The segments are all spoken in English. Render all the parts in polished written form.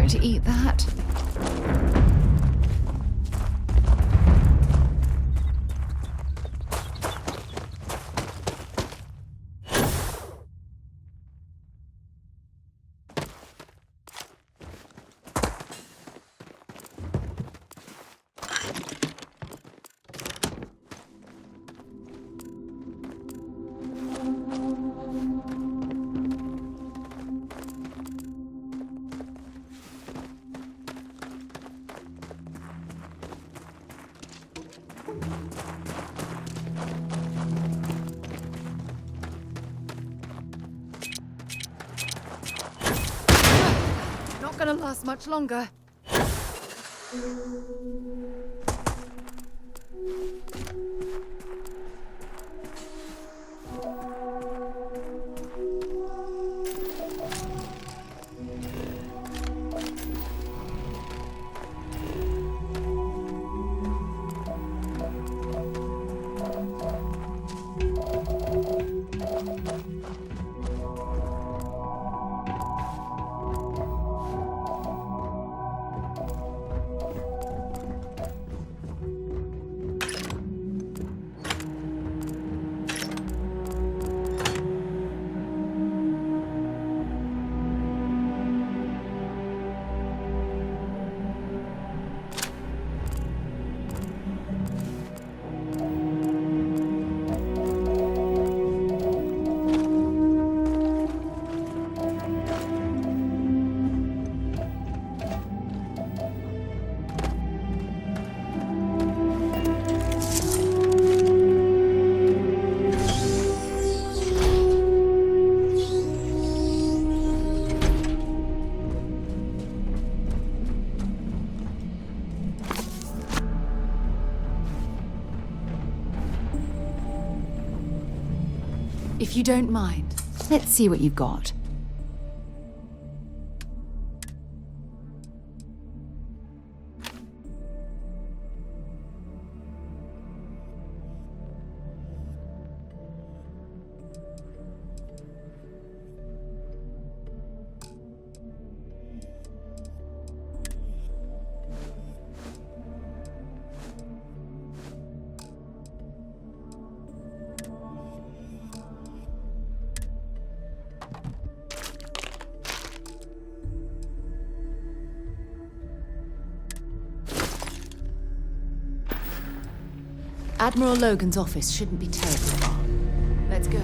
To eat that. Not gonna last much longer. If you don't mind, let's see what you've got. Admiral Logan's office shouldn't be terribly far. Let's go.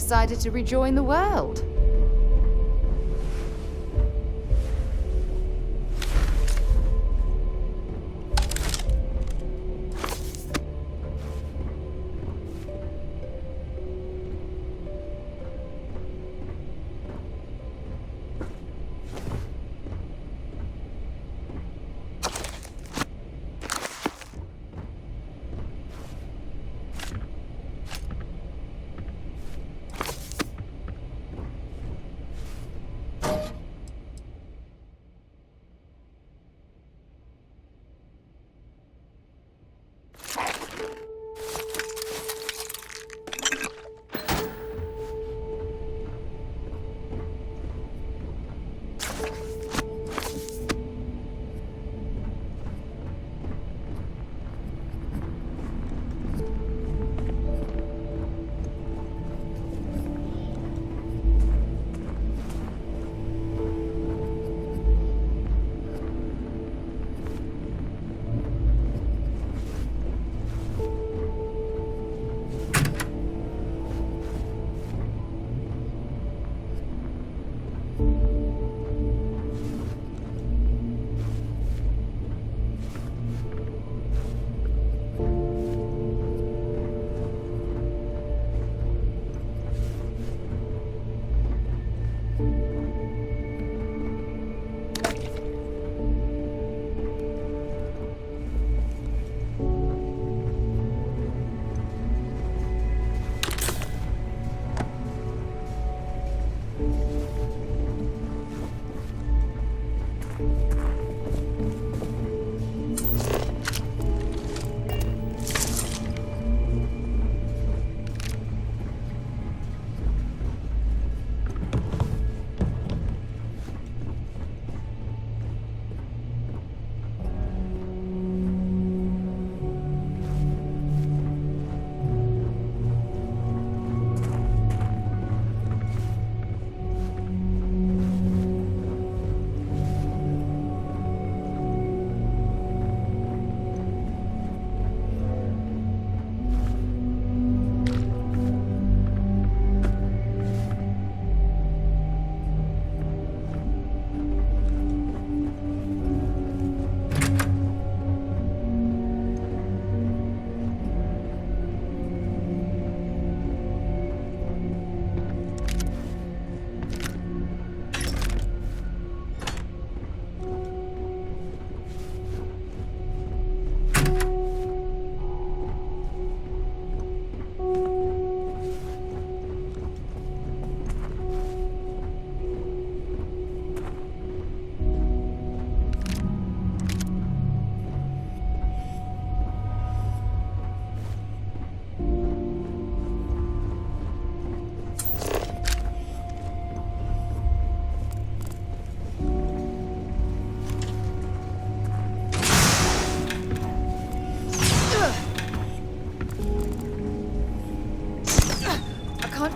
decided to rejoin the world.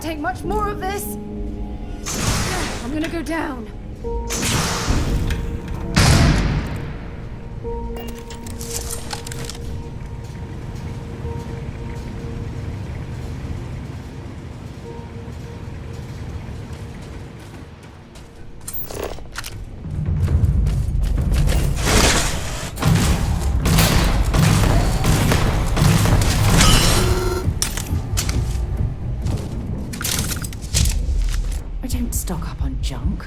Take much more of this. I'm gonna go down. I don't stock up on junk.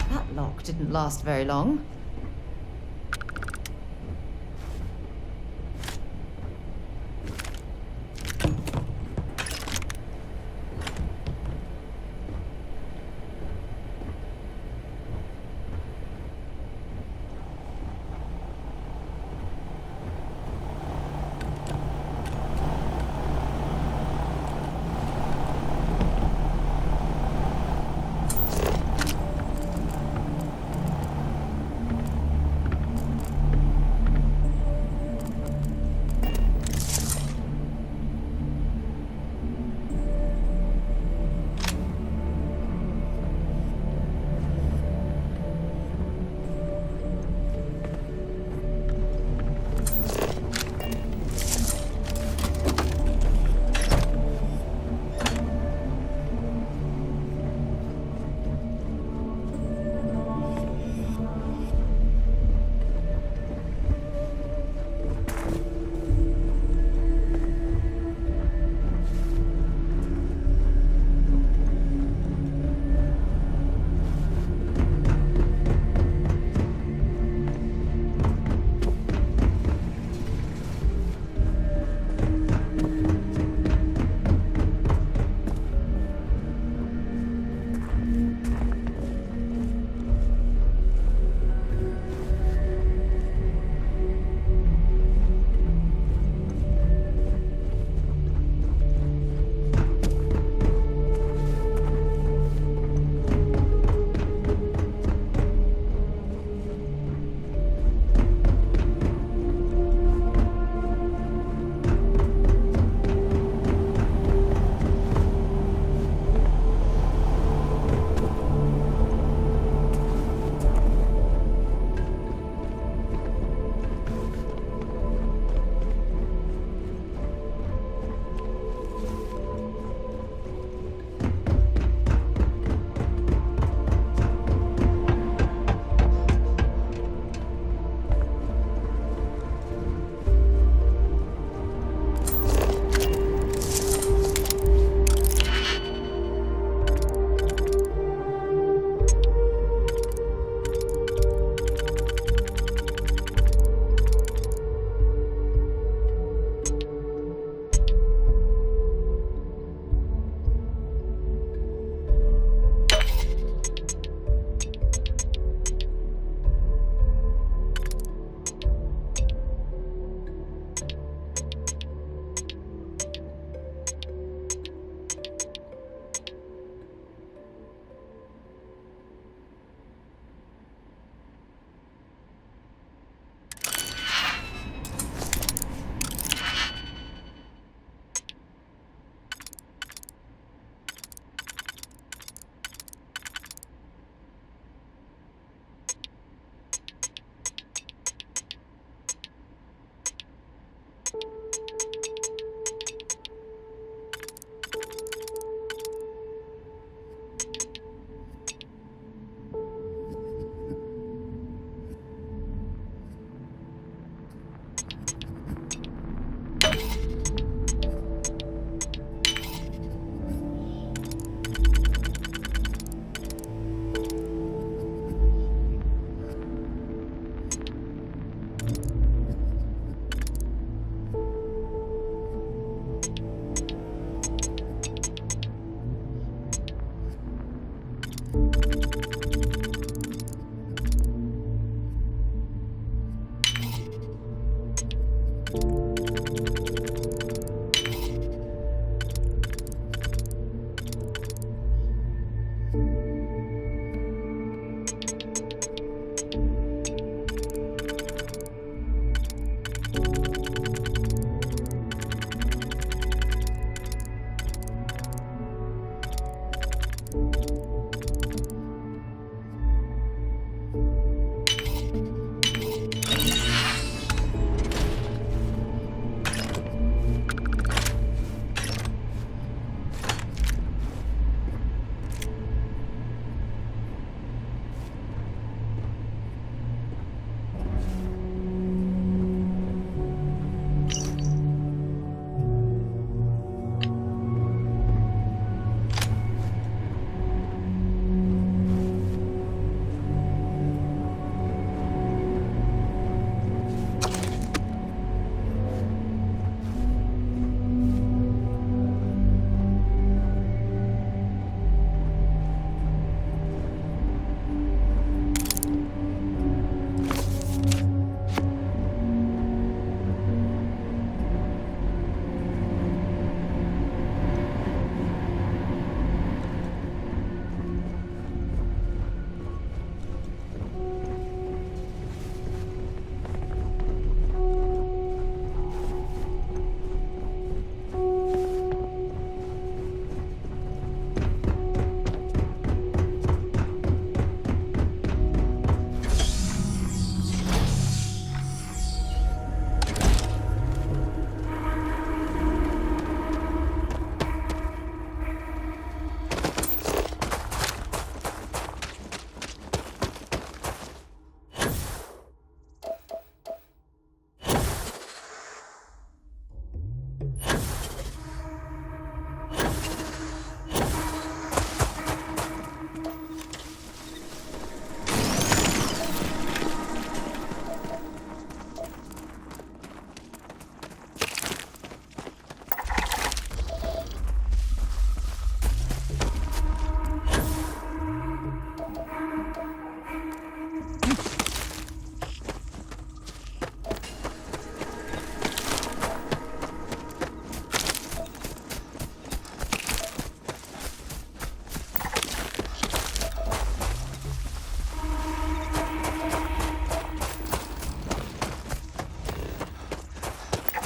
That lock didn't last very long.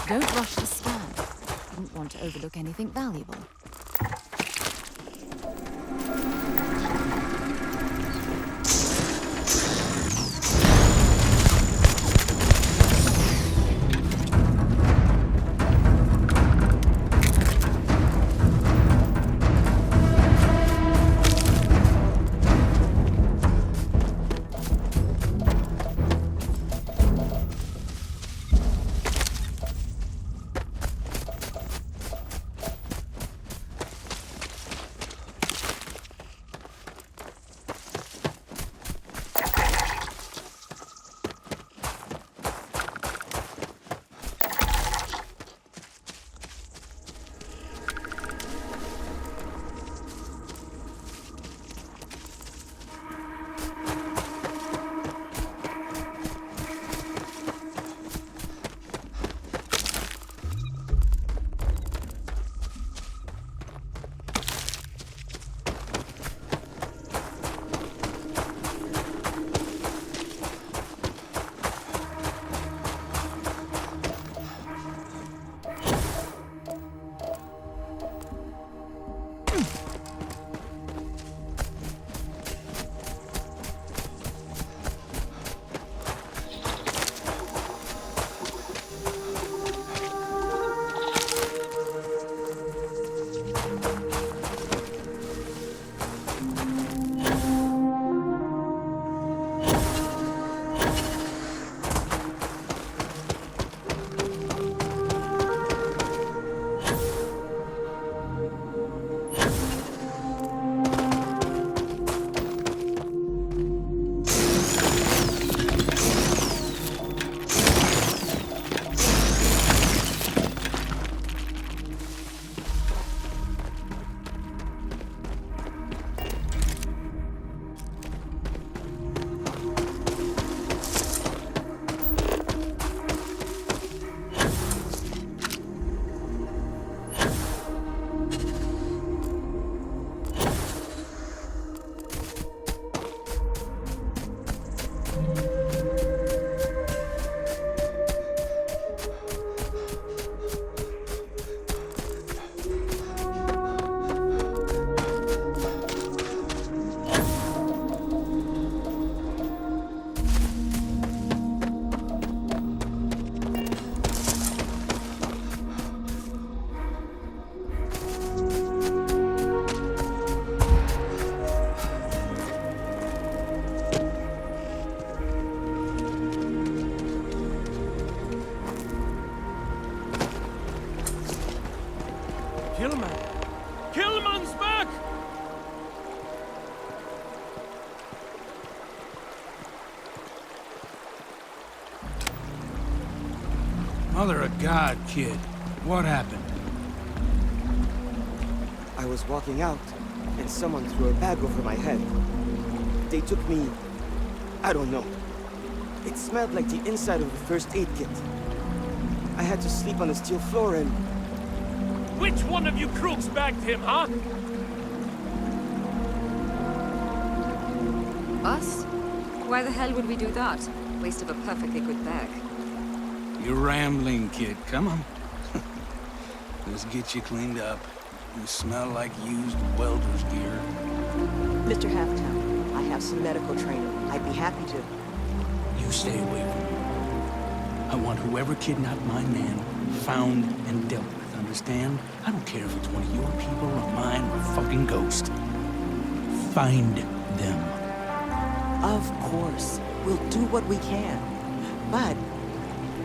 Don't rush the scan. Wouldn't want to overlook anything valuable. Killman! Killman's back! Mother of God, kid. What happened? I was walking out, and someone threw a bag over my head. They took me... I don't know. It smelled like the inside of a first aid kit. I had to sleep on the steel floor and... Which one of you crooks bagged him, huh? Us? Why the hell would we do that? Waste of a perfectly good bag. You're rambling, kid. Come on. Let's get you cleaned up. You smell like used welder's gear. Mr. Halftown, I have some medical training. I'd be happy to... You stay away from me. I want whoever kidnapped my man found and dealt with, understand? I don't care if it's one of your people or mine or a fucking ghost. Find them. Of course. We'll do what we can. But...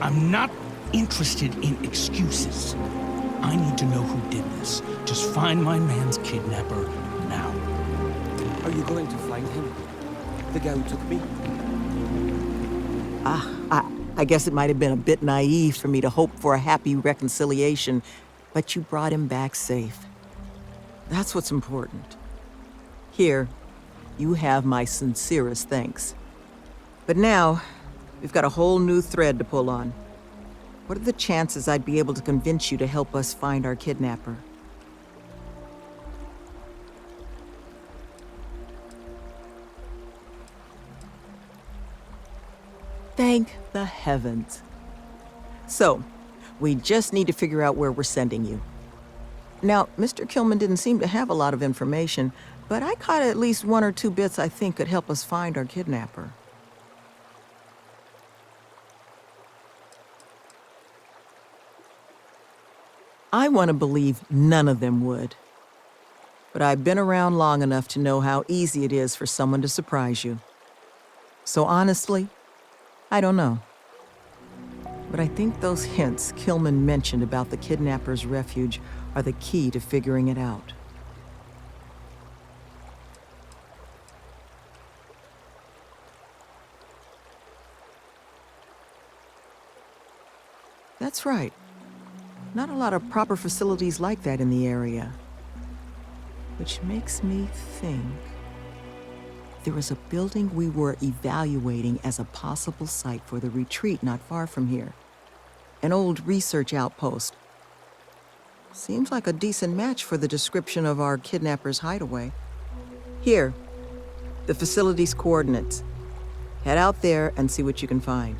I'm not interested in excuses. I need to know who did this. Just find my man's kidnapper now. Are you going to find him? The guy who took me? I guess it might have been a bit naive for me to hope for a happy reconciliation, but you brought him back safe. That's what's important. Here, you have my sincerest thanks. But now, we've got a whole new thread to pull on. What are the chances I'd be able to convince you to help us find our kidnapper? Thank the heavens. So, We just need to figure out where we're sending you. Now, Mr. Kilman didn't seem to have a lot of information, but I caught at least one or two bits I think could help us find our kidnapper. I want to believe none of them would. But I've been around long enough to know how easy it is for someone to surprise you. So honestly, I don't know. But I think those hints Kilman mentioned about the kidnapper's refuge are the key to figuring it out. That's right. Not a lot of proper facilities like that in the area. Which makes me think there was a building we were evaluating as a possible site for the retreat not far from here. An old research outpost. Seems like a decent match for the description of our kidnapper's hideaway. Here, the facility's coordinates. Head out there and see what you can find.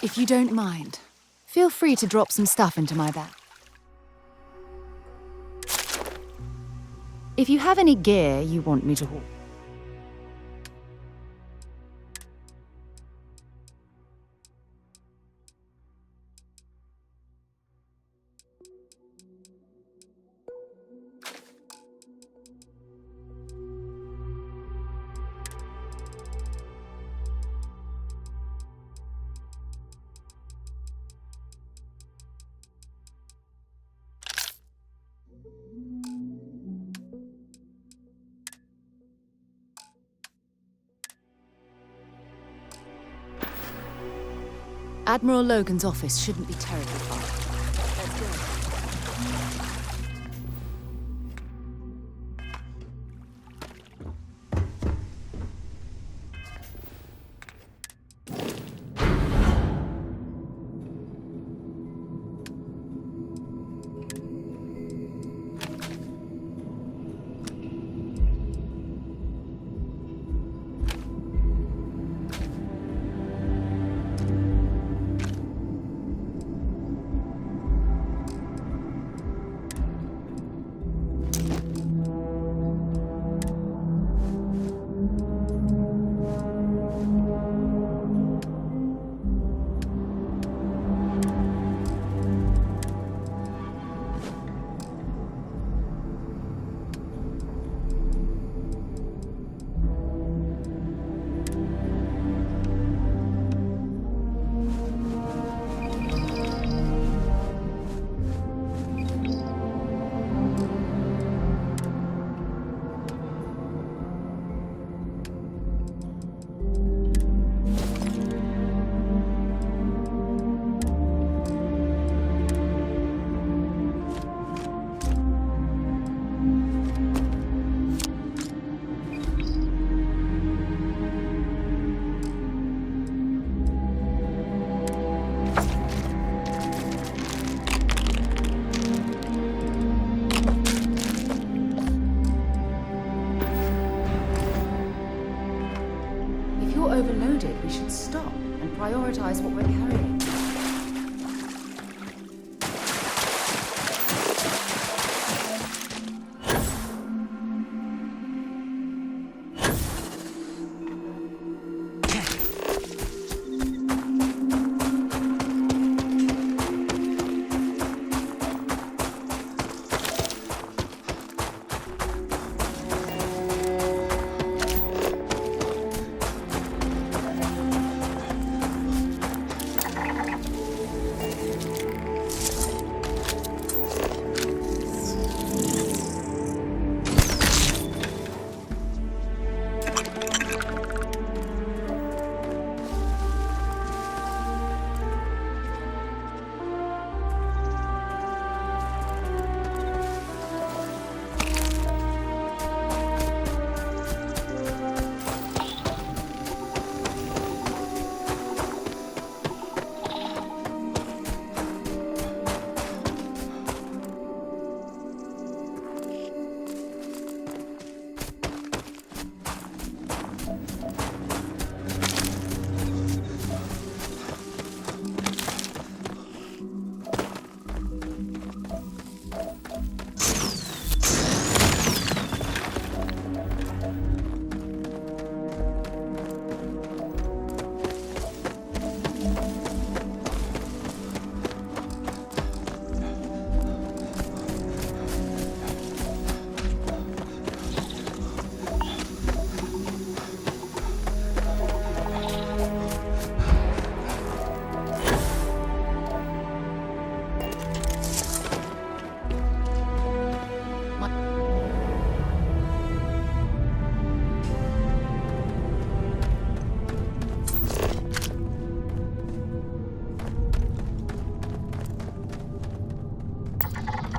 If you don't mind, feel free to drop some stuff into my bag. If you have any gear you want me to haul. Admiral Logan's office shouldn't be terribly far. Let's go. Overloaded, we should stop and prioritize what we're carrying.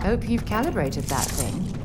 hope you've calibrated that thing.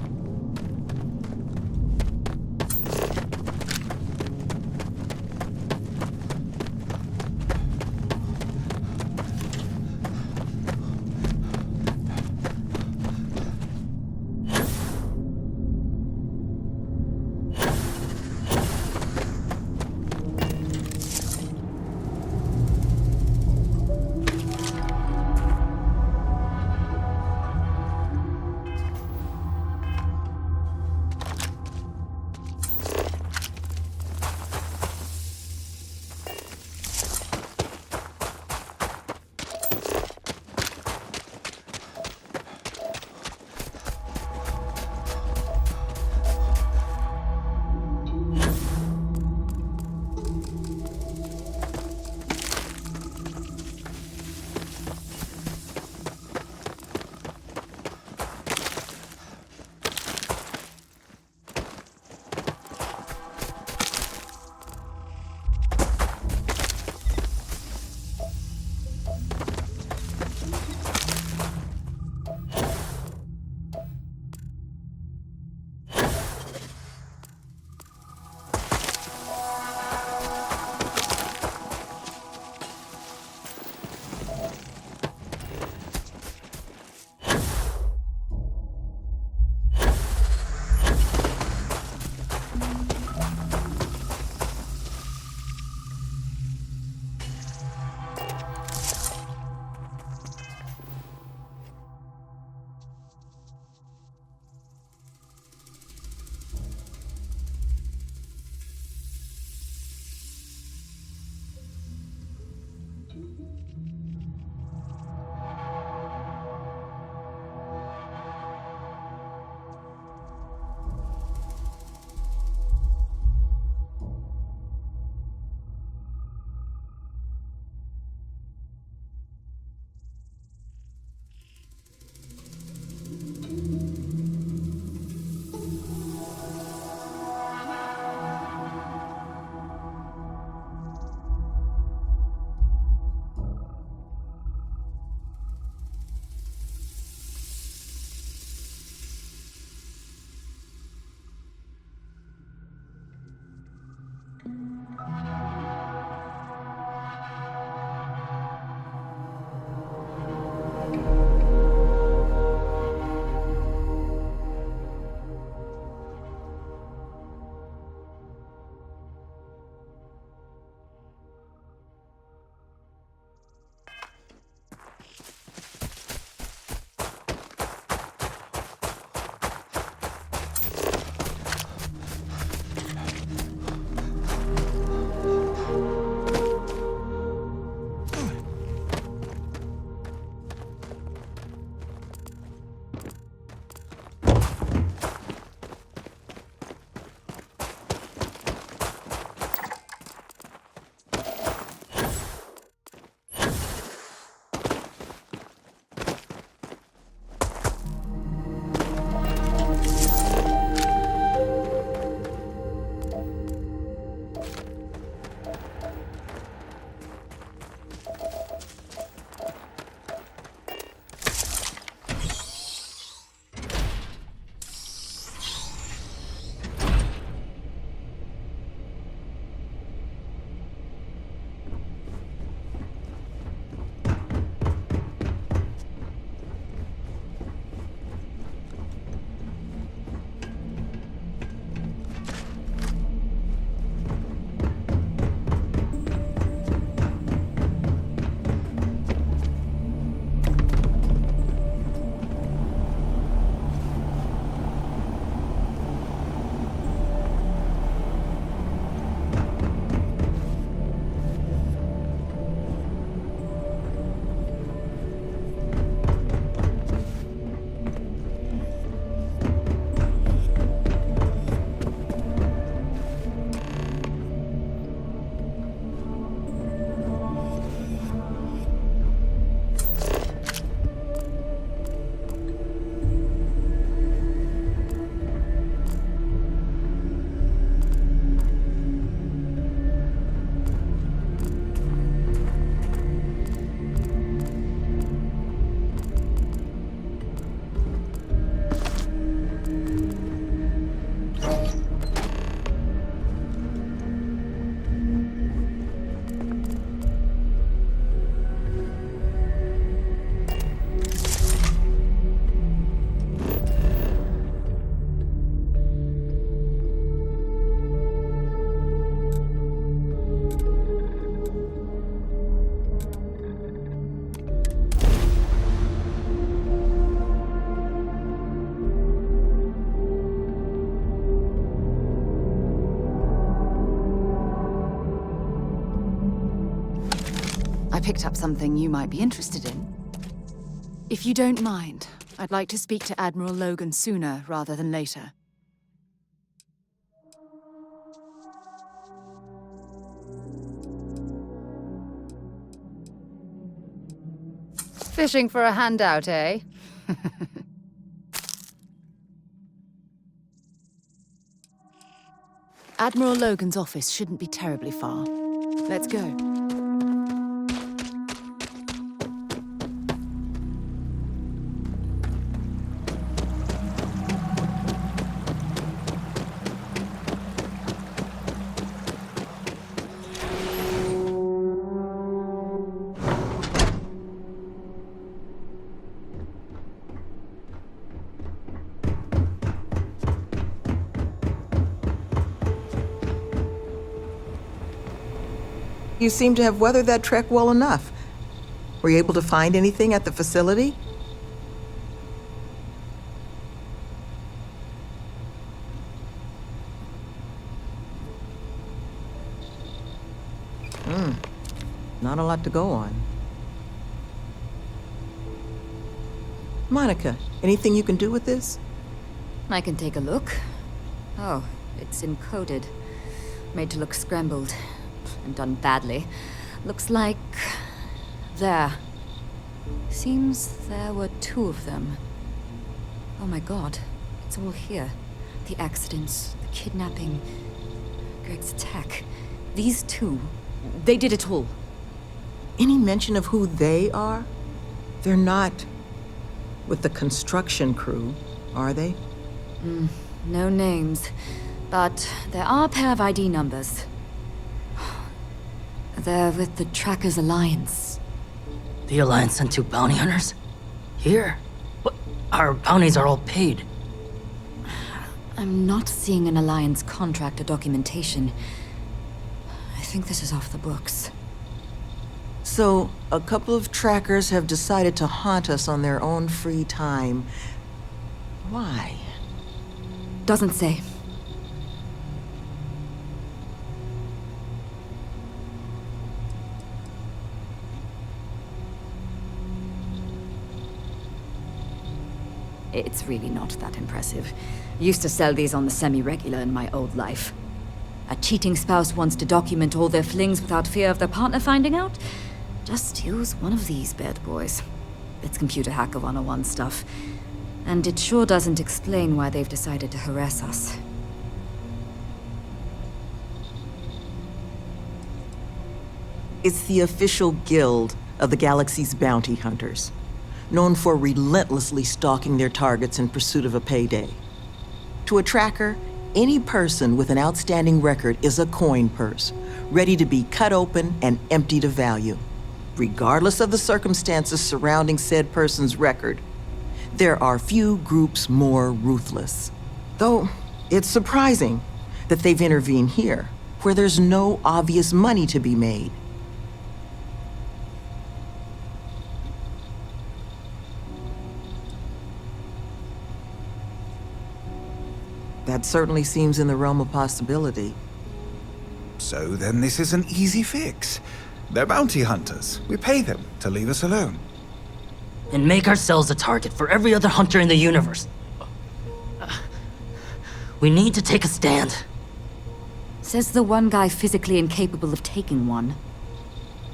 picked up something you might be interested in. If you don't mind, I'd like to speak to Admiral Logan sooner rather than later. Fishing for a handout, eh? Admiral Logan's office shouldn't be terribly far. Let's go. You seem to have weathered that trek well enough. Were you able to find anything at the facility? Not a lot to go on. Monica, anything you can do with this? I can take a look. Oh, it's encoded. Made to look scrambled. And done badly. Looks like... there. Seems there were 2 of them. Oh my god. It's all here. The accidents, the kidnapping, Greg's attack. These 2, they did it all. Any mention of who they are? They're not with the construction crew, are they? No names. But there are a pair of ID numbers. They're with the Trackers Alliance. The Alliance sent 2 bounty hunters? Here? What? Our bounties are all paid. I'm not seeing an Alliance contract or documentation. I think this is off the books. So, a couple of trackers have decided to haunt us on their own free time. Why? Doesn't say. It's really not that impressive. Used to sell these on the semi-regular in my old life. A cheating spouse wants to document all their flings without fear of their partner finding out? Just use one of these bad boys. It's computer hacker 101 stuff. And it sure doesn't explain why they've decided to harass us. It's the official guild of the galaxy's bounty hunters, known for relentlessly stalking their targets in pursuit of a payday. To a tracker, any person with an outstanding record is a coin purse, ready to be cut open and emptied of value, regardless of the circumstances surrounding said person's record. There are few groups more ruthless. Though, it's surprising that they've intervened here, where there's no obvious money to be made. That certainly seems in the realm of possibility. So then this is an easy fix. They're bounty hunters. We pay them to leave us alone. And make ourselves a target for every other hunter in the universe. We need to take a stand. Says the one guy physically incapable of taking one.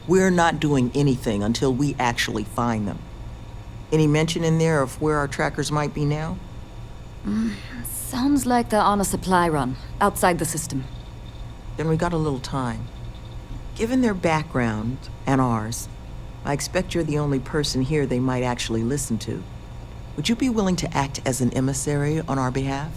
We're not doing anything until we actually find them. Any mention in there of where our trackers might be now? Sounds like they're on a supply run, outside the system. Then we got a little time. Given their background, and ours, I expect you're the only person here they might actually listen to. Would you be willing to act as an emissary on our behalf?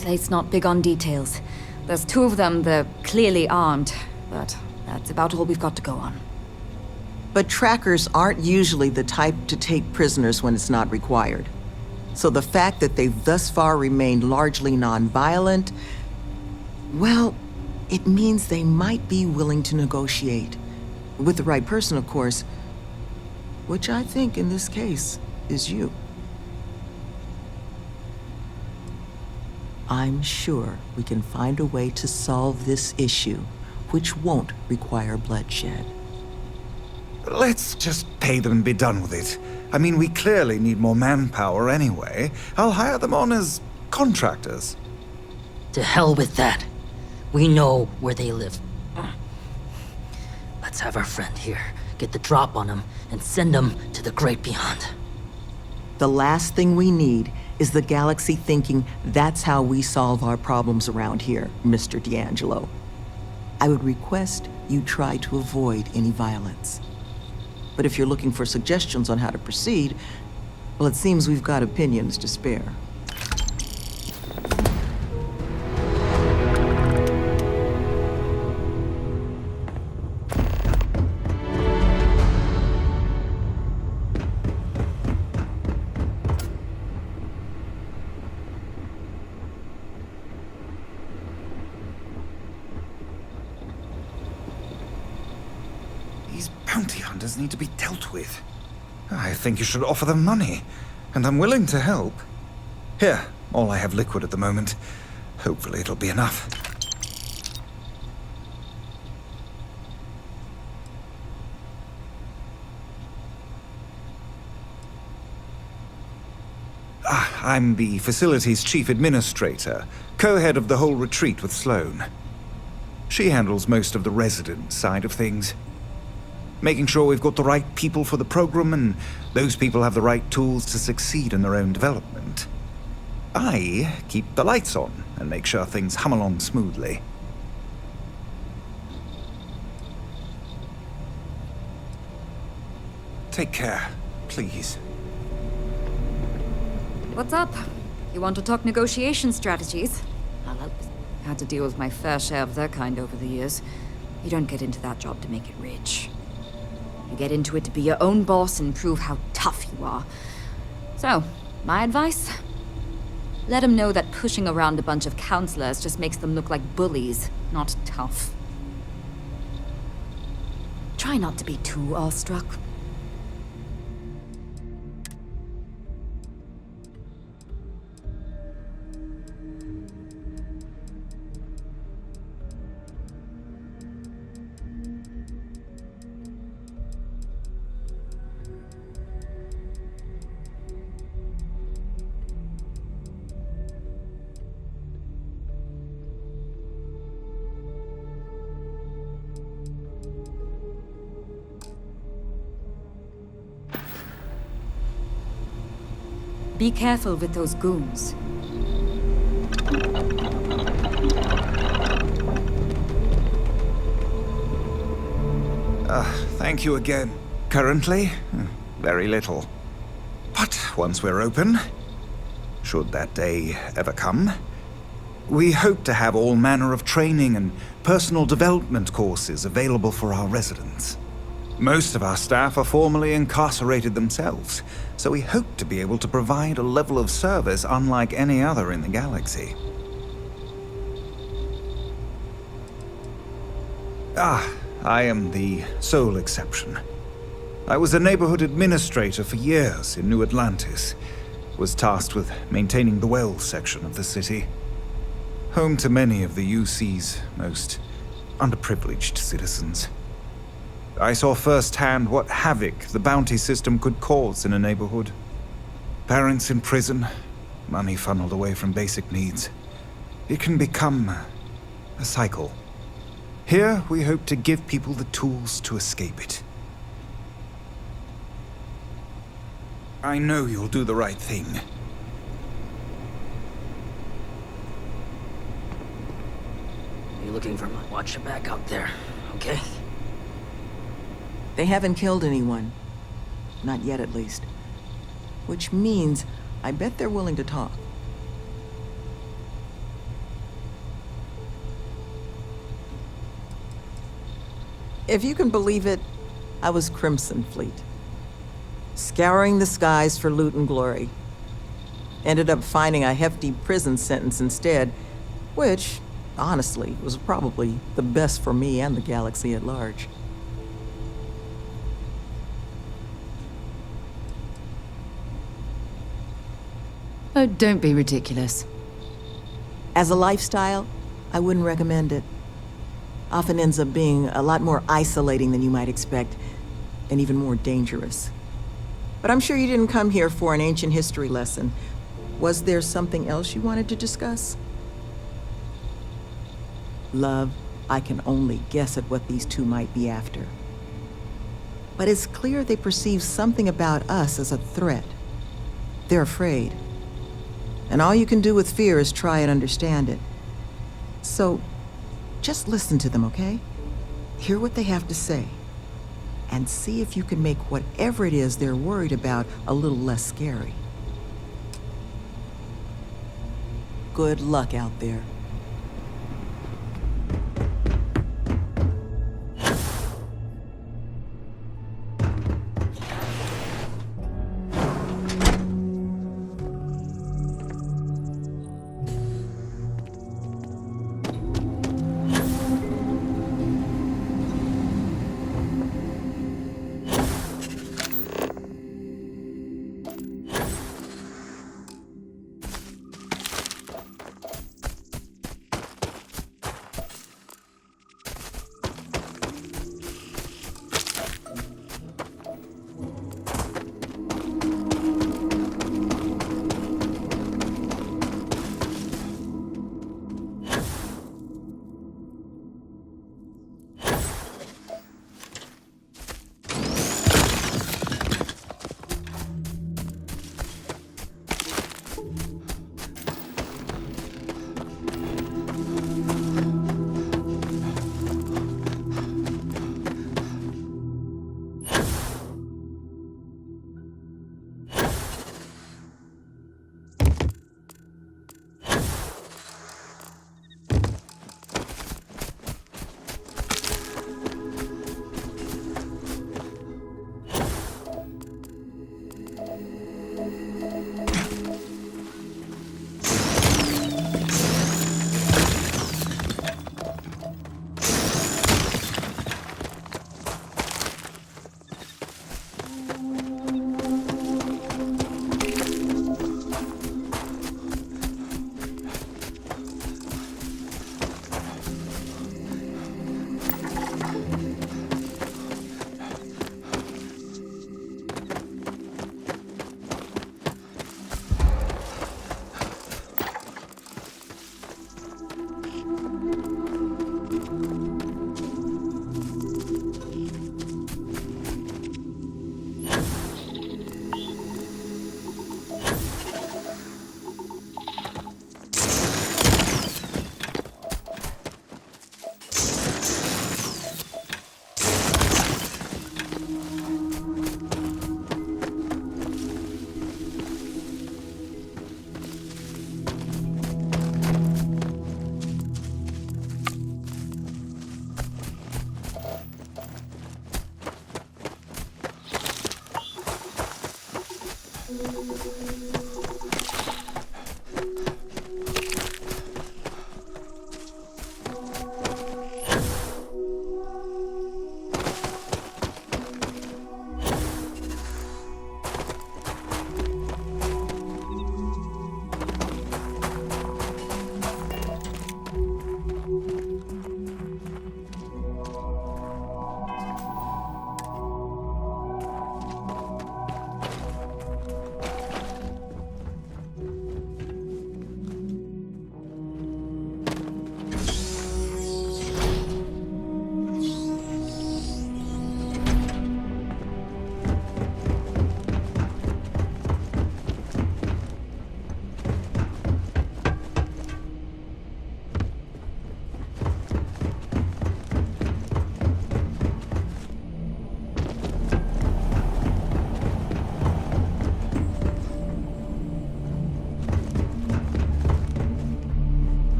this place not big on details. There's two of them, they're clearly armed, but that's about all we've got to go on. But trackers aren't usually the type to take prisoners when it's not required. So the fact that they've thus far remained largely non-violent, well, it means they might be willing to negotiate. With the right person, of course. Which I think, in this case, is you. I'm sure we can find a way to solve this issue, which won't require bloodshed. Let's just pay them and be done with it. I mean, we clearly need more manpower anyway. I'll hire them on as contractors. To hell with that. We know where they live. Let's have our friend here get the drop on them and send them to the great beyond. The last thing we need is the galaxy thinking that's how we solve our problems around here, Mr. D'Angelo. I would request you try to avoid any violence. But if you're looking for suggestions on how to proceed, well, it seems we've got opinions to spare. These bounty hunters need to be dealt with. I think you should offer them money, and I'm willing to help. Here, all I have liquid at the moment. Hopefully it'll be enough. I'm the facility's chief administrator, co-head of the whole retreat with Sloane. She handles most of the resident side of things. Making sure we've got the right people for the program and those people have the right tools to succeed in their own development. I keep the lights on and make sure things hum along smoothly. Take care, please. What's up? You want to talk negotiation strategies? I'll help. Had to deal with my fair share of their kind over the years. You don't get into that job to make it rich. You get into it to be your own boss and prove how tough you are. So, my advice? Let them know that pushing around a bunch of counselors just makes them look like bullies, not tough. Try not to be too awestruck. Be careful with those goons. Thank you again. Currently, very little. But once we're open, should that day ever come, we hope to have all manner of training and personal development courses available for our residents. Most of our staff are formerly incarcerated themselves, so we hope to be able to provide a level of service unlike any other in the galaxy. I am the sole exception. I was a neighborhood administrator for years in New Atlantis, was tasked with maintaining the Wells section of the city, home to many of the UC's most underprivileged citizens. I saw firsthand what havoc the bounty system could cause in a neighborhood. Parents in prison, money funneled away from basic needs. It can become a cycle. Here, we hope to give people the tools to escape it. I know you'll do the right thing. You're looking for my watch your back out there, okay? They haven't killed anyone. Not yet, at least. Which means I bet they're willing to talk. If you can believe it, I was Crimson Fleet. Scouring the skies for loot and glory. Ended up finding a hefty prison sentence instead, which, honestly, was probably the best for me and the galaxy at large. Oh, don't be ridiculous. As a lifestyle, I wouldn't recommend it. Often ends up being a lot more isolating than you might expect, and even more dangerous. But I'm sure you didn't come here for an ancient history lesson. Was there something else you wanted to discuss? Love, I can only guess at what these two might be after. But it's clear they perceive something about us as a threat. They're afraid. And all you can do with fear is try and understand it. So, just listen to them, okay? Hear what they have to say. And see if you can make whatever it is they're worried about a little less scary. Good luck out there.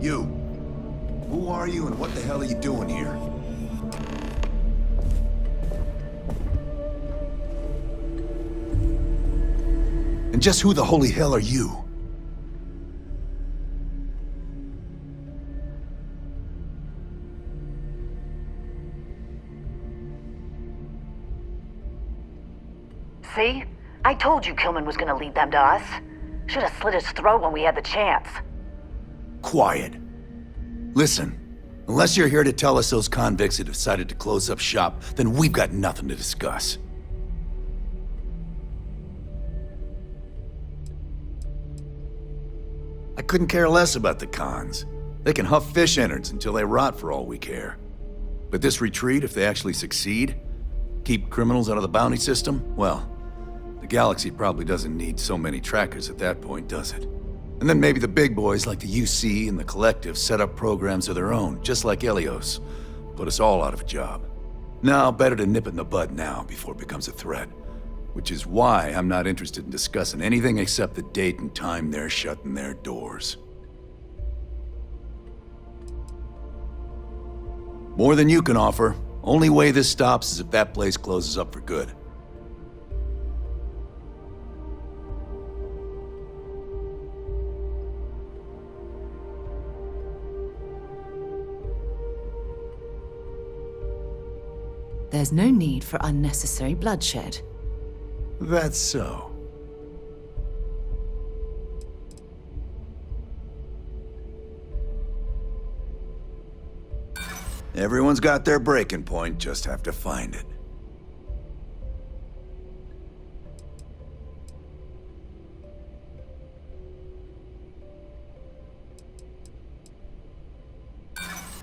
You. Who are you and what the hell are you doing here? And just who the holy hell are you? See? I told you Kilman was gonna lead them to us. Should have slit his throat when we had the chance. Quiet. Listen, unless you're here to tell us those convicts have decided to close up shop, then we've got nothing to discuss. I couldn't care less about the cons. They can huff fish innards until they rot for all we care. But this retreat, if they actually succeed, keep criminals out of the bounty system, well, the galaxy probably doesn't need so many trackers at that point, does it? And then maybe the big boys like the UC and the Collective set up programs of their own, just like Helios. Put us all out of a job. Now, better to nip it in the bud now before it becomes a threat. Which is why I'm not interested in discussing anything except the date and time they're shutting their doors. More than you can offer. Only way this stops is if that place closes up for good. There's no need for unnecessary bloodshed. That's so. Everyone's got their breaking point, just have to find it.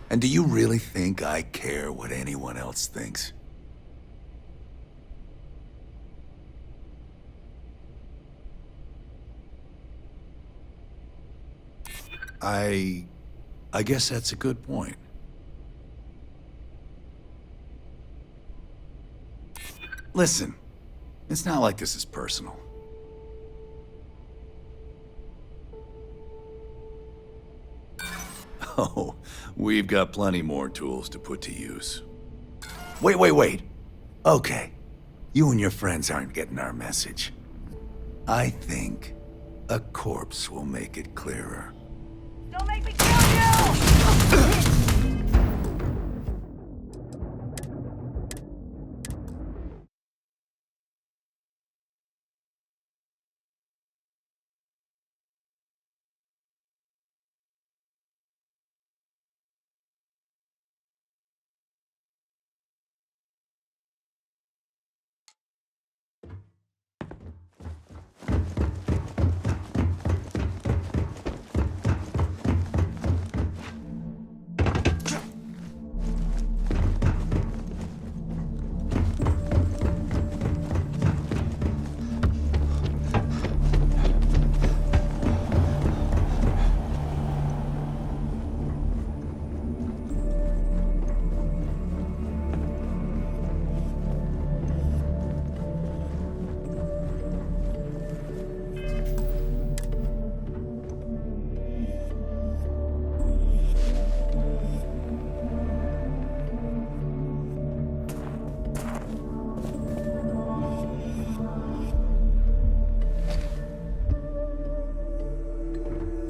And do you really think I care what anyone else thinks? I guess that's a good point. Listen, it's not like this is personal. Oh, we've got plenty more tools to put to use. Wait. Okay, you and your friends aren't getting our message. I think a corpse will make it clearer. Don't make me kill you!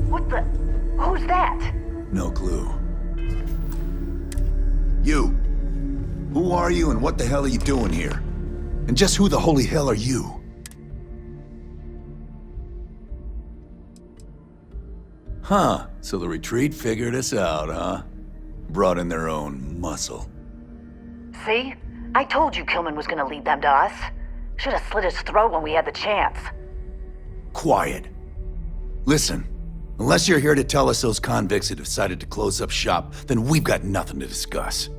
What the? Who's that? No clue. You. Who are you and what the hell are you doing here? And just who the holy hell are you? Huh, so the retreat figured us out, huh? Brought in their own muscle. See? I told you Kilman was gonna lead them to us. Should have slit his throat when we had the chance. Quiet. Listen, unless you're here to tell us those convicts have decided to close up shop, then we've got nothing to discuss.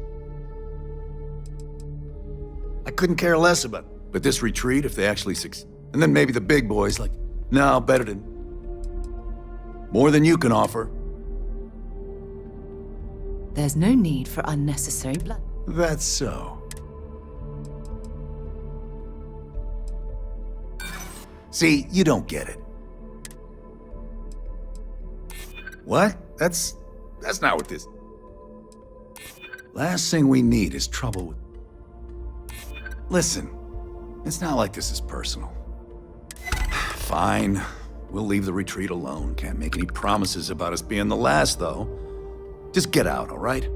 I couldn't care less about it. But this retreat, if they actually succeed, and then maybe the big boys like, no, better than... More than you can offer. There's no need for unnecessary blood. That's so. See, you don't get it. What? That's That's not what this... Last thing we need is trouble with... Listen, it's not like this is personal. Fine. We'll leave the retreat alone. Can't make any promises about us being the last, though. Just get out, all right?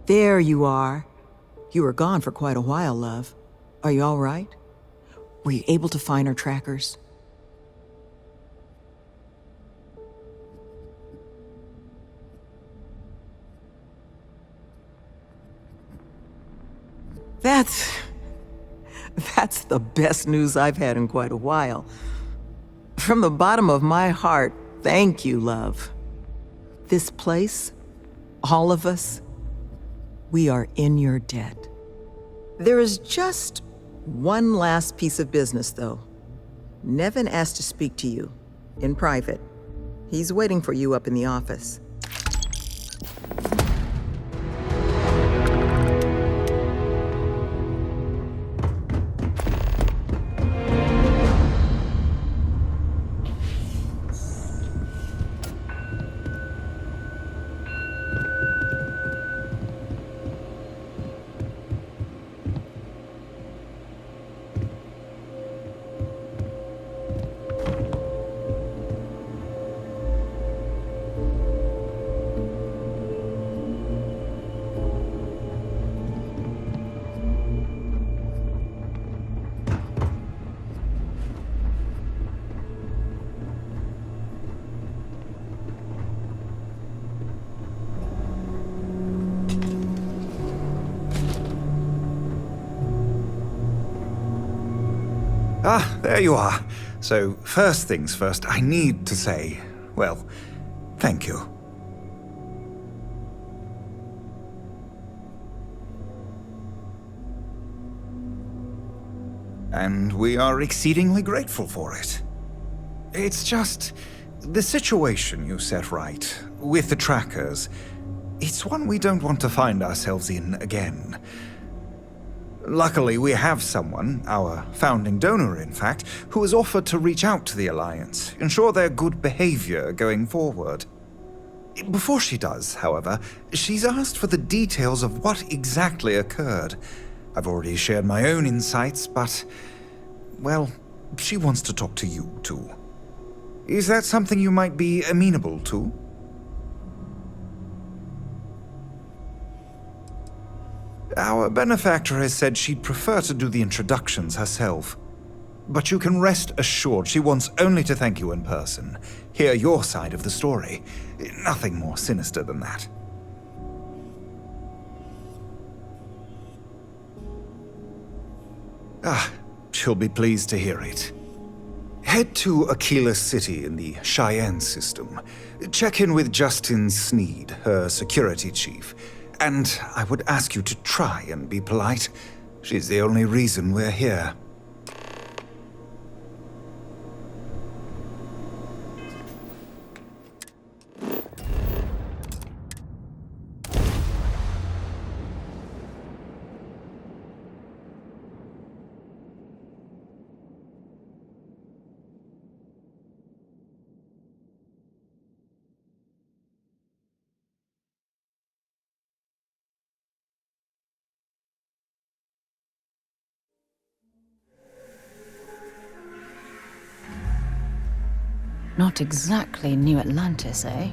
There you are. You were gone for quite a while, love. Are you all right? Were you able to find our trackers? That's the best news I've had in quite a while. From the bottom of my heart, thank you, love. This place, all of us, we are in your debt. There is just one last piece of business, though. Nevin asked to speak to you, in private. He's waiting for you up in the office. Ah, there you are. So, first things first, I need to say, well, thank you. And we are exceedingly grateful for it. It's just the situation you set right, with the trackers, it's one we don't want to find ourselves in again. Luckily, we have someone, our founding donor in fact, who has offered to reach out to the Alliance, ensure their good behavior going forward. Before she does, however, she's asked for the details of what exactly occurred. I've already shared my own insights, but, well, she wants to talk to you too. Is that something you might be amenable to? Our benefactor has said she'd prefer to do the introductions herself. But you can rest assured she wants only to thank you in person, hear your side of the story. Nothing more sinister than that. Ah, she'll be pleased to hear it. Head to Aquila City in the Cheyenne system. Check in with Justin Sneed, her security chief. And I would ask you to try and be polite. She's the only reason we're here. Not exactly New Atlantis, eh?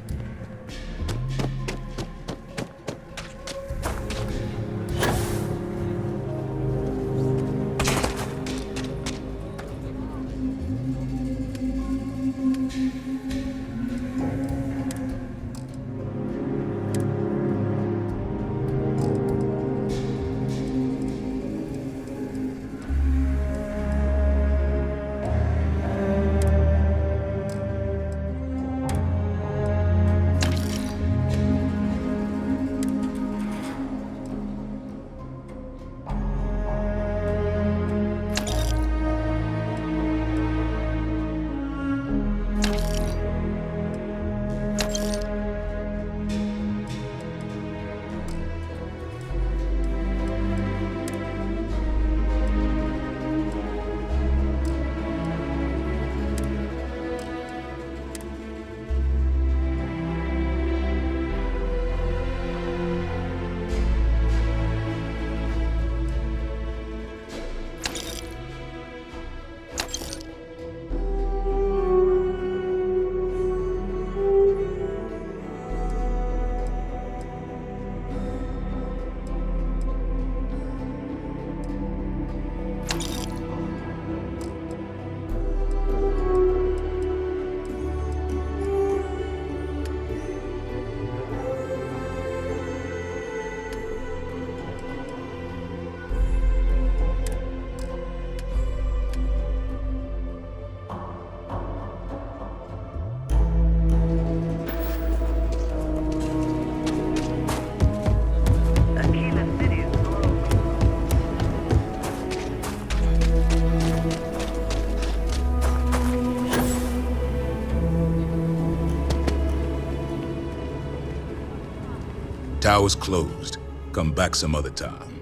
Tower's closed. Come back some other time.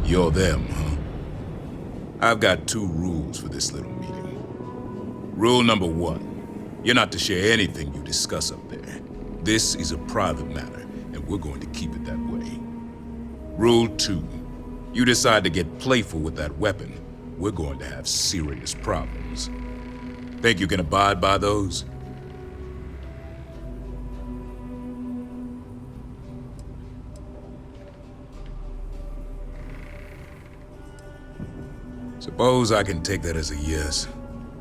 You're them, huh? I've got 2 rules for this little meeting. Rule number 1, you're not to share anything you discuss up there. This is a private matter, and we're going to keep it that way. Rule 2, you decide to get playful with that weapon, we're going to have serious problems. Think you can abide by those? Suppose I can take that as a yes.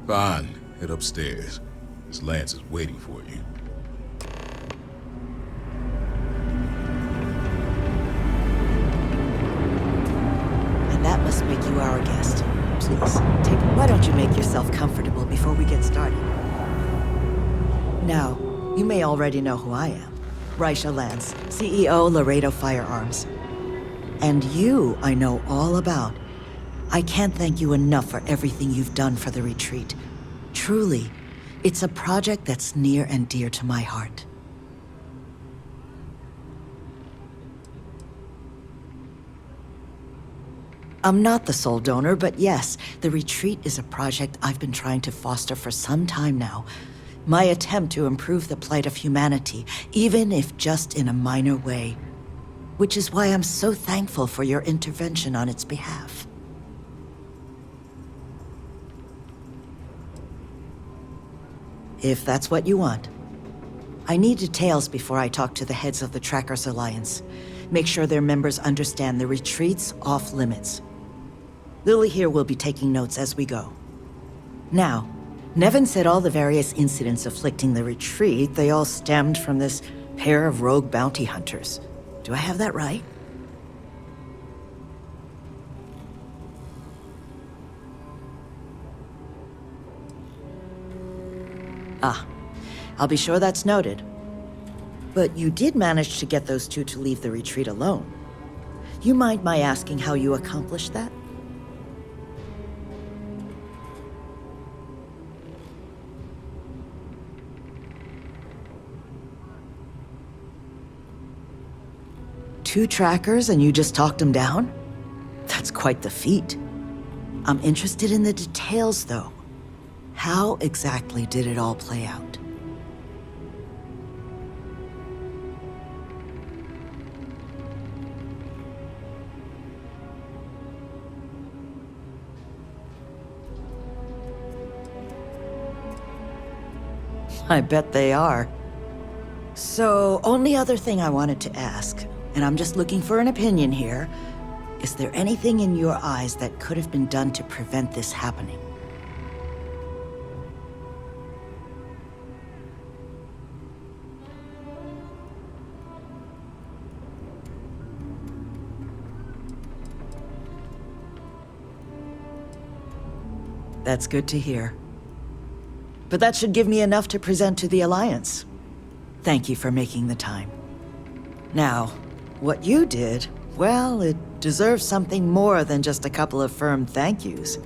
Fine, head upstairs. Miss Lance is waiting for you. And that must make you our guest. Please, why don't you make yourself comfortable before we get started? Now, you may already know who I am. Raisha Lance, CEO, Laredo Firearms. And you, I know all about. I can't thank you enough for everything you've done for the retreat. Truly, it's a project that's near and dear to my heart. I'm not the sole donor, but yes, the retreat is a project I've been trying to foster for some time now. My attempt to improve the plight of humanity, even if just in a minor way. Which is why I'm so thankful for your intervention on its behalf. If that's what you want. I need details before I talk to the heads of the Trackers Alliance. Make sure their members understand the retreat's off limits. Lily here will be taking notes as we go. Now, Nevin said all the various incidents afflicting the retreat, they all stemmed from this pair of rogue bounty hunters. Do I have that right? I'll be sure that's noted. But you did manage to get those 2 to leave the retreat alone. You mind my asking how you accomplished that? Two trackers and you just talked them down? That's quite the feat. I'm interested in the details, though. How exactly did it all play out? I bet they are. So, only other thing I wanted to ask, and I'm just looking for an opinion here, is there anything in your eyes that could have been done to prevent this happening? That's good to hear. But that should give me enough to present to the Alliance. Thank you for making the time. Now, what you did, well, it deserves something more than just a couple of firm thank yous.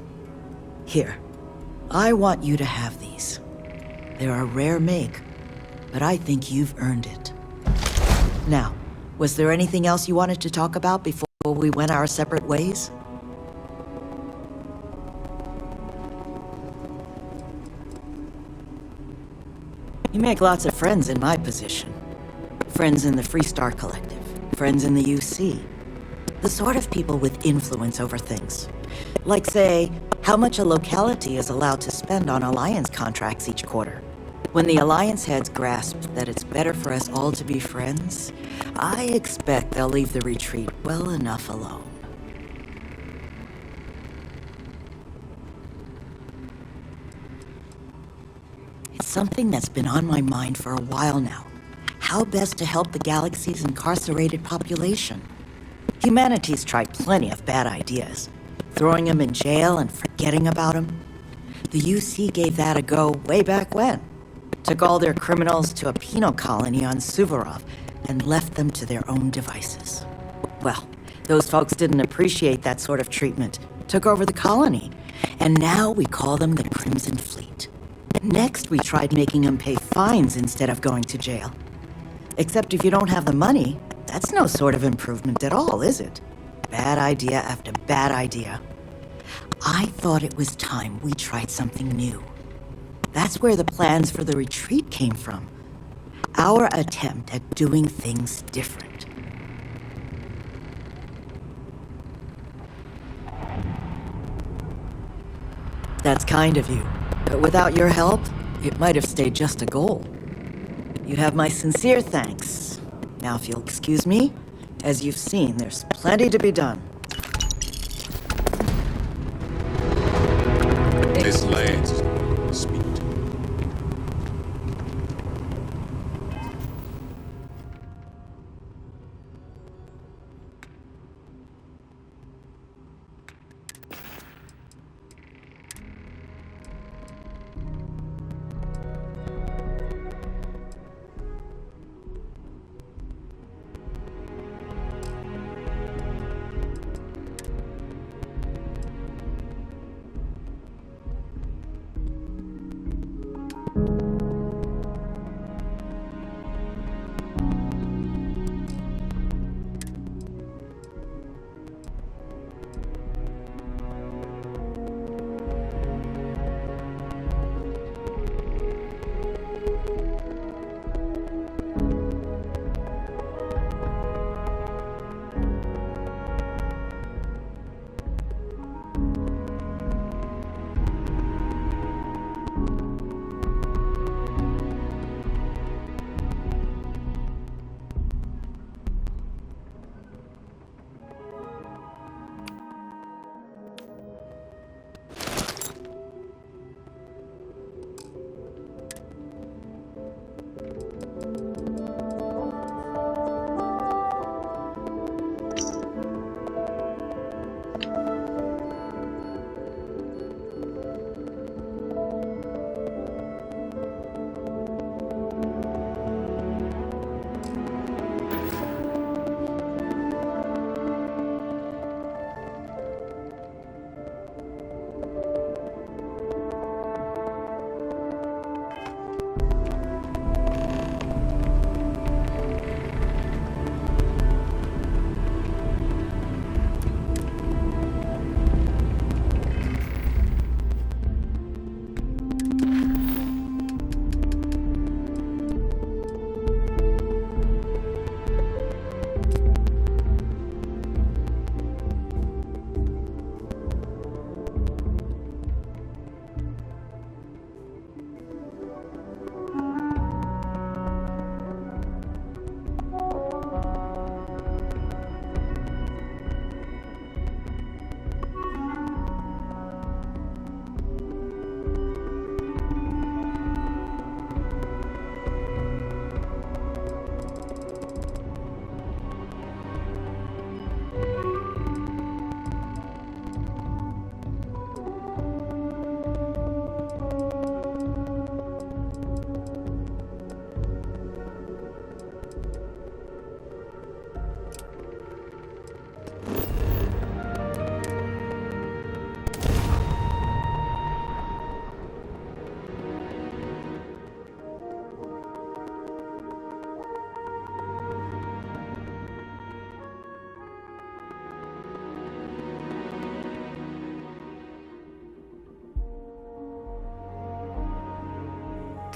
Here, I want you to have these. They're a rare make, but I think you've earned it. Now, was there anything else you wanted to talk about before we went our separate ways? You make lots of friends in my position. Friends in the Freestar Collective, friends in the UC. The sort of people with influence over things. Like, say, how much a locality is allowed to spend on Alliance contracts each quarter. When the Alliance heads grasp that it's better for us all to be friends, I expect they'll leave the retreat well enough alone. It's something that's been on my mind for a while now. How best to help the galaxy's incarcerated population? Humanity's tried plenty of bad ideas. Throwing them in jail and forgetting about them. The UC gave that a go way back when. Took all their criminals to a penal colony on Suvorov and left them to their own devices. Well, those folks didn't appreciate that sort of treatment. Took over the colony. And now we call them the Crimson Fleet. Next, we tried making them pay fines instead of going to jail. Except if you don't have the money, that's no sort of improvement at all, is it? Bad idea after bad idea. I thought it was time we tried something new. That's where the plans for the retreat came from. Our attempt at doing things different. That's kind of you. But without your help, it might have stayed just a goal. You have my sincere thanks. Now, if you'll excuse me, as you've seen, there's plenty to be done. Miss Lance is going to speak to you.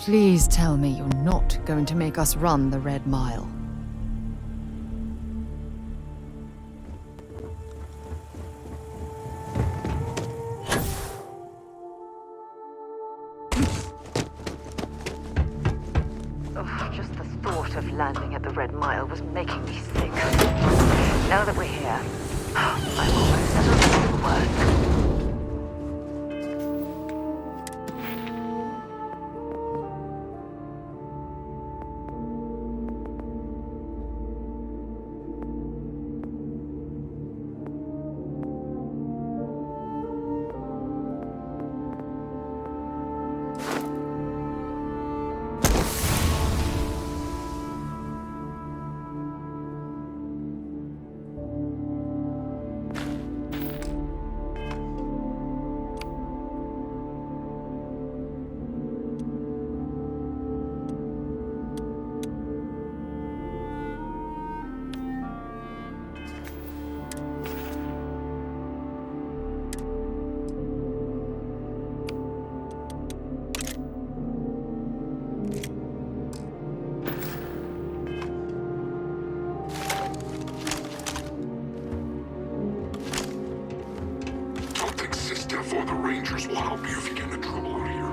Please tell me you're not going to make us run the Red Mile. Just the thought of landing at the Red Mile was making me sick. Now that we're here, I'm almost at a little worse. Therefore, the Rangers will help you if you get into trouble out here.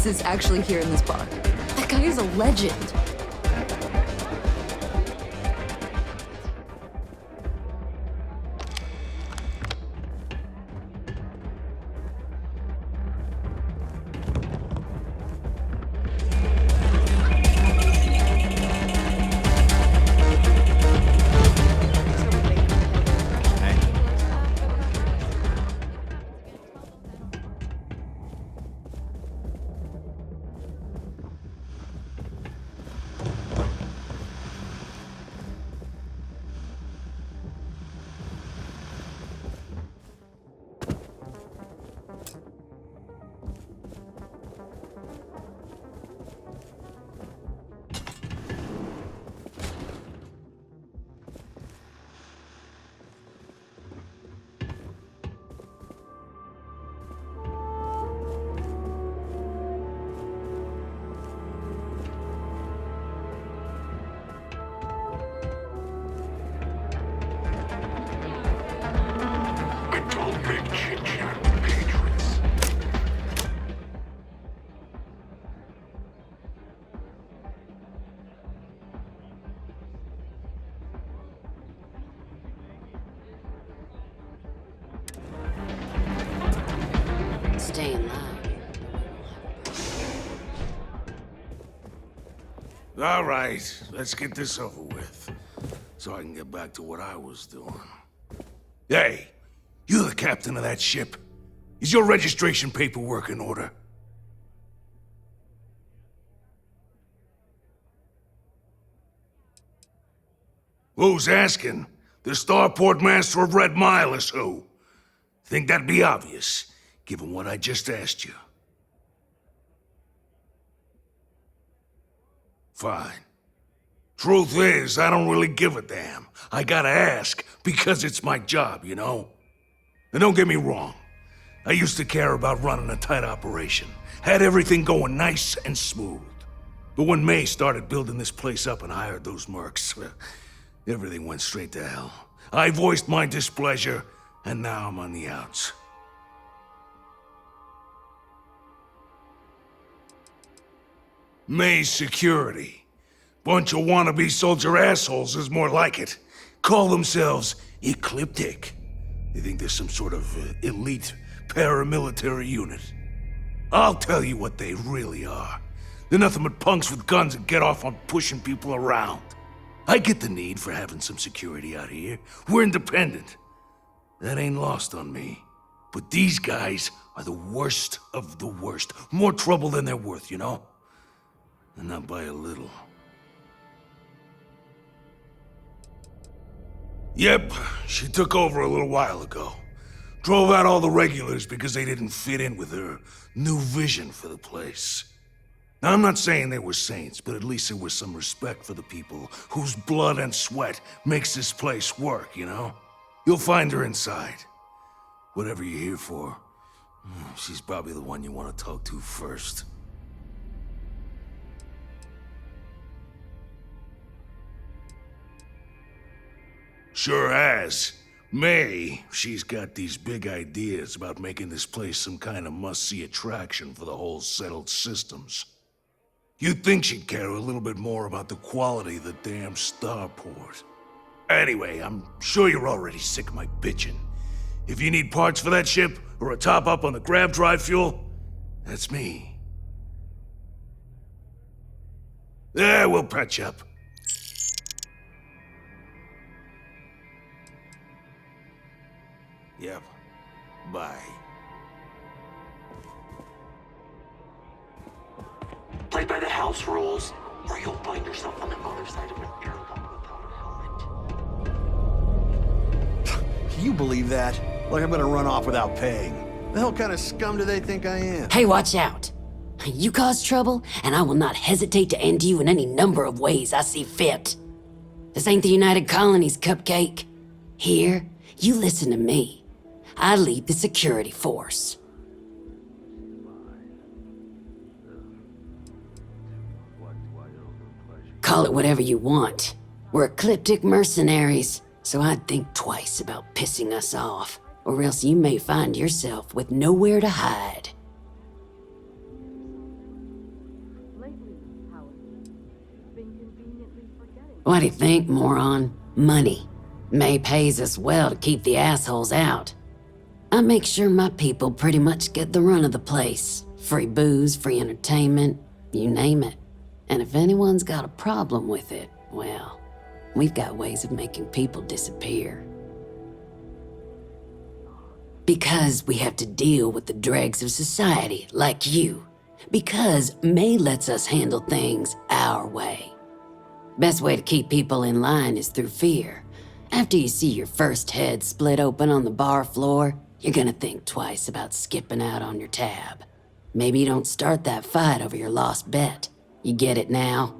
Is actually here in this bar. That guy is a legend. Stay in line. All right, let's get this over with, so I can get back to what I was doing. Hey, you the captain of that ship? Is your registration paperwork in order? Who's asking? The starport master of Red Mile is who? Think that'd be obvious, given what I just asked you. Fine. Truth is, I don't really give a damn. I gotta ask, because it's my job, you know? And don't get me wrong, I used to care about running a tight operation. Had everything going nice and smooth. But when May started building this place up and hired those mercs, everything went straight to hell. I voiced my displeasure, and now I'm on the outs. May's security. Bunch of wannabe soldier assholes is more like it. Call themselves Ecliptic. They think they're some sort of elite paramilitary unit. I'll tell you what they really are. They're nothing but punks with guns that get off on pushing people around. I get the need for having some security out here. We're independent. That ain't lost on me. But these guys are the worst of the worst. More trouble than they're worth, you know? And not by a little. Yep, she took over a little while ago. Drove out all the regulars because they didn't fit in with her new vision for the place. Now, I'm not saying they were saints, but at least there was some respect for the people whose blood and sweat makes this place work, you know? You'll find her inside. Whatever you're here for, she's probably the one you want to talk to first. Sure has. May, she's got these big ideas about making this place some kind of must-see attraction for the whole settled systems. You'd think she'd care a little bit more about the quality of the damn starport. Anyway, I'm sure you're already sick of my bitching. If you need parts for that ship, or a top-up on the grav drive fuel, that's me. Yeah, we'll patch up. Yep. Bye. Play by the house rules, or you'll find yourself on the other side of an airlock without a helmet. Can you believe that? Like I'm gonna run off without paying. The hell kind of scum do they think I am? Hey, watch out. You cause trouble, and I will not hesitate to end you in any number of ways I see fit. This ain't the United Colonies, Cupcake. Here, you listen to me. I lead the security force. Call it whatever you want. We're ecliptic mercenaries, so I'd think twice about pissing us off, or else you may find yourself with nowhere to hide. What do you think, moron? Money. May pays us well to keep the assholes out. I make sure my people pretty much get the run of the place. Free booze, free entertainment, you name it. And if anyone's got a problem with it, well, we've got ways of making people disappear. Because we have to deal with the dregs of society, like you. Because May lets us handle things our way. Best way to keep people in line is through fear. After you see your first head split open on the bar floor, you're gonna think twice about skipping out on your tab. Maybe you don't start that fight over your lost bet. You get it now?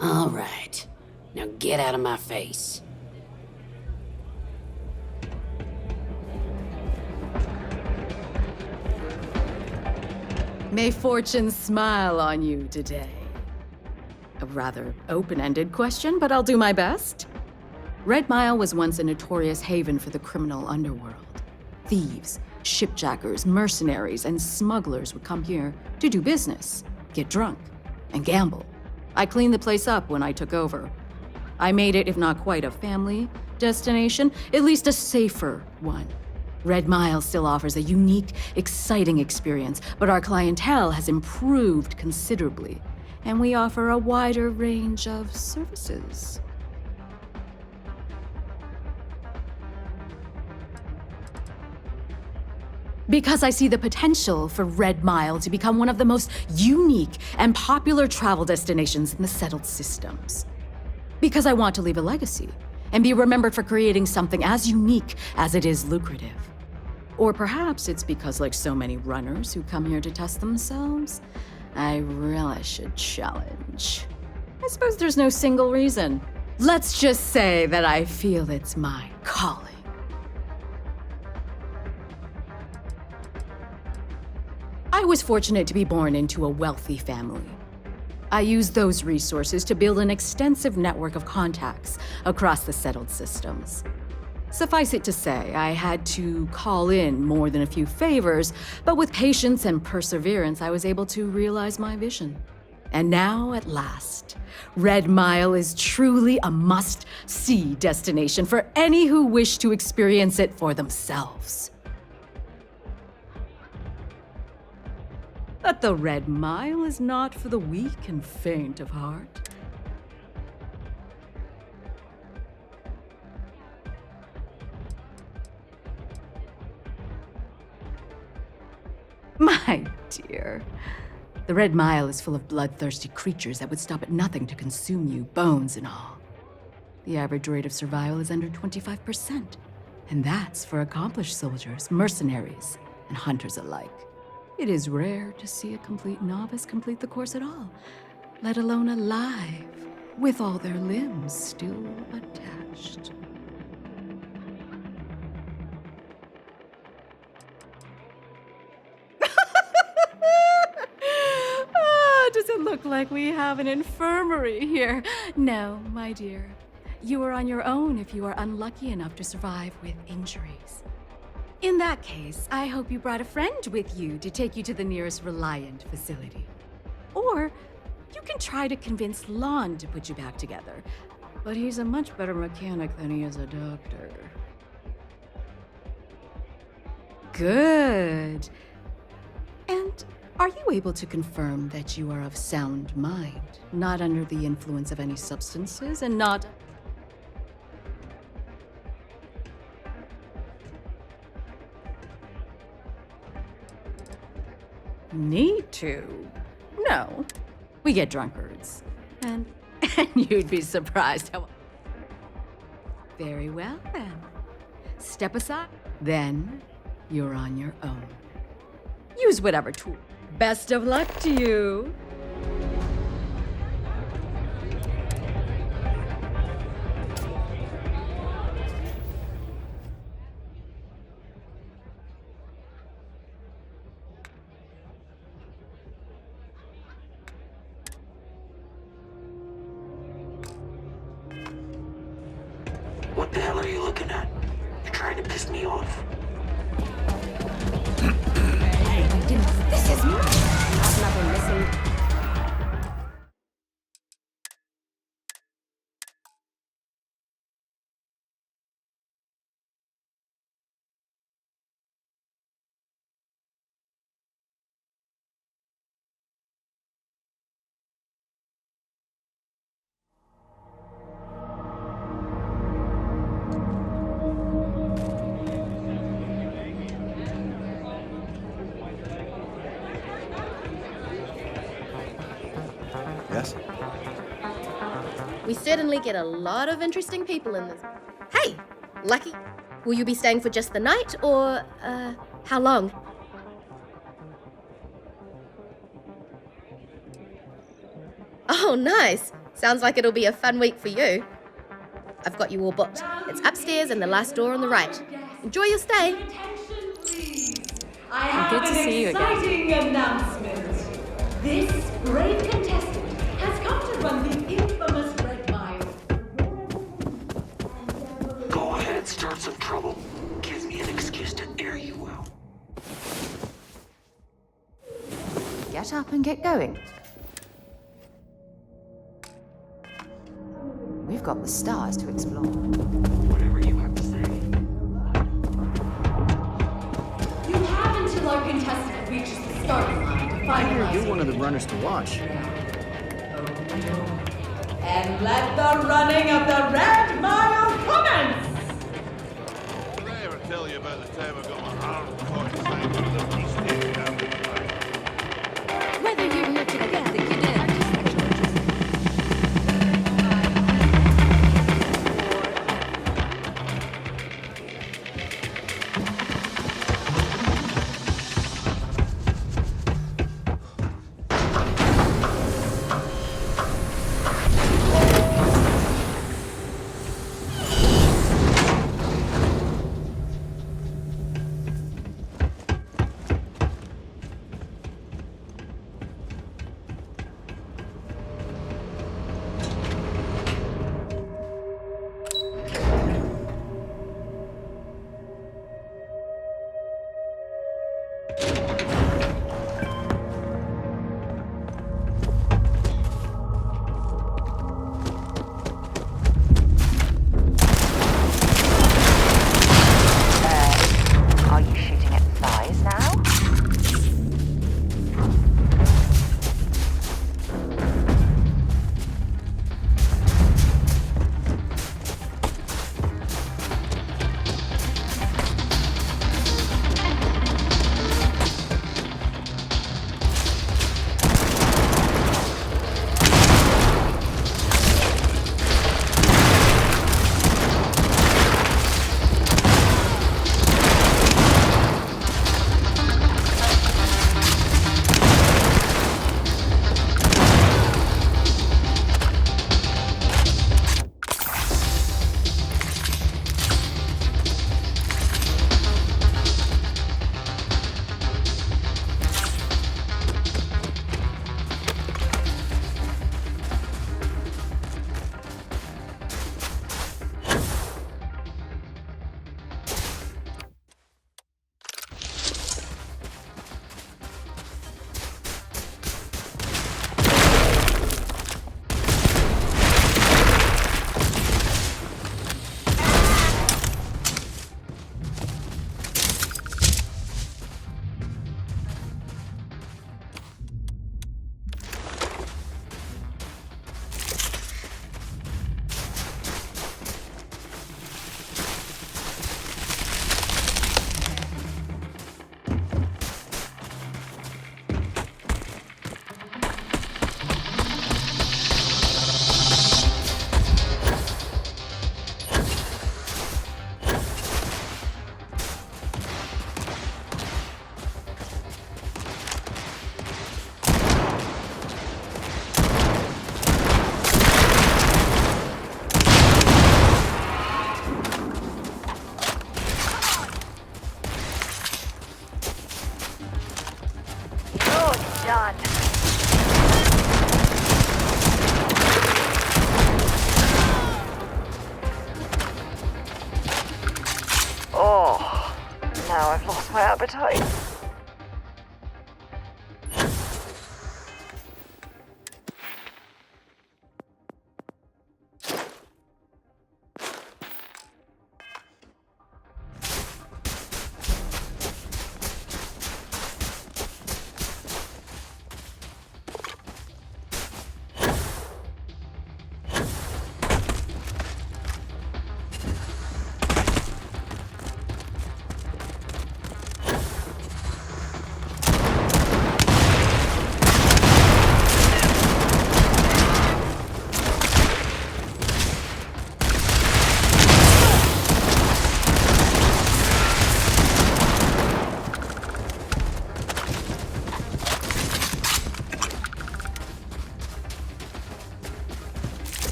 All right. Now get out of my face. May fortune smile on you today. A rather open-ended question, but I'll do my best. Red Mile was once a notorious haven for the criminal underworld. Thieves, shipjackers, mercenaries, and smugglers would come here to do business, get drunk, and gamble. I cleaned the place up when I took over. I made it, if not quite a family destination, at least a safer one. Red Mile still offers a unique, exciting experience, but our clientele has improved considerably, and we offer a wider range of services. Because I see the potential for Red Mile to become one of the most unique and popular travel destinations in the settled systems. Because I want to leave a legacy and be remembered for creating something as unique as it is lucrative. Or perhaps it's because, like so many runners who come here to test themselves, I really should challenge. I suppose there's no single reason. Let's just say that I feel it's my calling. I was fortunate to be born into a wealthy family. I used those resources to build an extensive network of contacts across the settled systems. Suffice it to say, I had to call in more than a few favors, but with patience and perseverance, I was able to realize my vision. And now, at last, Red Mile is truly a must-see destination for any who wish to experience it for themselves. But the Red Mile is not for the weak and faint of heart. My dear, the Red Mile is full of bloodthirsty creatures that would stop at nothing to consume you, bones and all. The average rate of survival is under 25%, and that's for accomplished soldiers, mercenaries, and hunters alike. It is rare to see a complete novice complete the course at all, let alone alive, with all their limbs still attached. Does it look like we have an infirmary here? No, my dear. You are on your own if you are unlucky enough to survive with injuries. In that case, I hope you brought a friend with you to take you to the nearest Reliant facility. Or you can try to convince Lon to put you back together. But he's a much better mechanic than he is a doctor. Good. And are you able to confirm that you are of sound mind, not under the influence of any substances, and not... Need to? No. We get drunkards. And you'd be surprised how... Very well, then. Step aside. Then you're on your own. Use whatever tool. Best of luck to you. What the hell are you looking at? You're trying to piss me off. This is mine. I've never missing. Yes? We certainly get a lot of interesting people in this. Hey, Lucky, will you be staying for just the night, or, how long? Oh, nice. Sounds like it'll be a fun week for you. I've got you all booked. It's upstairs and the last door on the right. Enjoy your stay. I have Good to see you again. exciting announcement. This brave contestant has come to run the infamous Red Mile. Go ahead, start some trouble. Gives me an excuse to air you out. Get up and get going. We've got the stars to explore. Whatever you have to say. You have until our contestant reaches the starting line to finalize. You're one of the runners to watch. And let the running of the Red Mile commence! Did I ever tell you about the time I got my arm caught inside one of the beast taken out of the pipe? Whether you're here today, I think you did. Are you shooting at flies now? Done. Oh, now I've lost my appetite.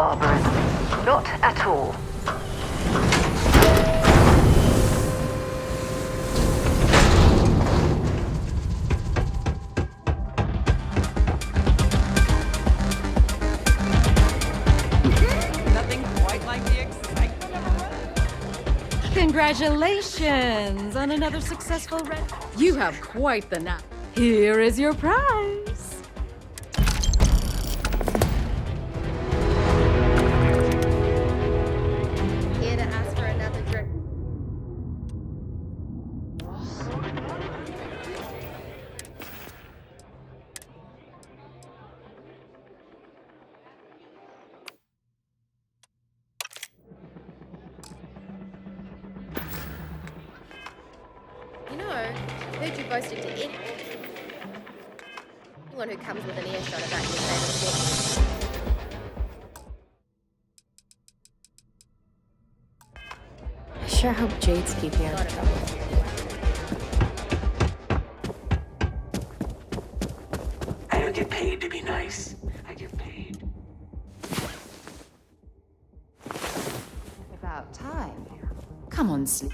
barbarism. Not at all. Nothing quite like the excitement of a run. Congratulations on another successful run. You have quite the night. Here is your prize. Here to ask for another drink. You know, heard you boasting to Ed. The one who comes with an earshot about your favorite book. I sure hope Jade's keeping out of trouble. I don't get paid to be nice. I get paid. About time. Come on, sleep.